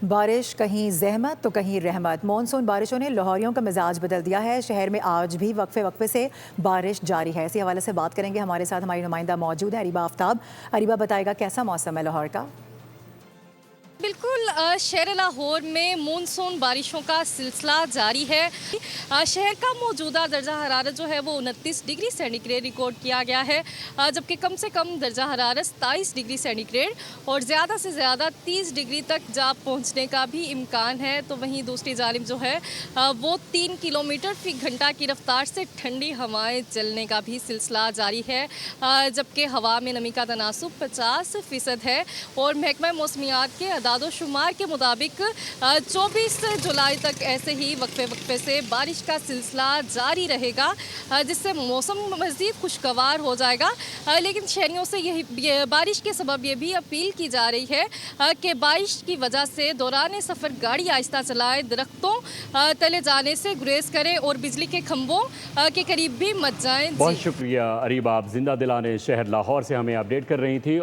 बारिश कहीं ज़हमत तो कहीं रहमत। मॉनसून बारिशों ने लाहौरियों का मिजाज बदल दिया है। शहर में आज भी वक्फे वक्फे से बारिश जारी है। इसी हवाले से बात करेंगे। हमारे साथ हमारी नुमाइंदा मौजूद है अरीबा आफ्ताब। अरीबा बताएगा कैसा मौसम है लाहौर का। बिल्कुल शहर लाहौर में मानसून बारिशों का सिलसिला जारी है। शहर का मौजूदा दर्जा हरारत जो है वो 29 डिग्री सेंटीग्रेड रिकॉर्ड किया गया है, जबकि कम से कम दर्जा हरारत 27 डिग्री सेंटीग्रेड और ज़्यादा से ज़्यादा 30 डिग्री तक जा पहुंचने का भी इम्कान है। तो वहीं दूसरी जानिब जो है वो 3 किलोमीटर फी घंटा की रफ्तार से ठंडी हवाएं चलने का भी सिलसिला जारी है, जबकि हवा में नमी का तनासुब 50% है। और महकमा मौसमियात के शुमार के मुताबिक 24 जुलाई तक ऐसे ही वक्फे वक्फे से बारिश का सिलसिला जारी रहेगा, जिससे मौसम मज़ीद खुशगवार हो जाएगा। लेकिन शहरियों से यही बारिश के सबब ये भी अपील की जा रही है कि बारिश की वजह से दौरान सफ़र गाड़ी आहिस्ता चलाएं, दरख्तों तले जाने से गुरेज करें और बिजली के खंभों के करीब भी मत जाएं। बहुत शुक्रिया अरीबा, आप जिंदा दिलाने शहर लाहौर से हमें अपडेट कर रही थी।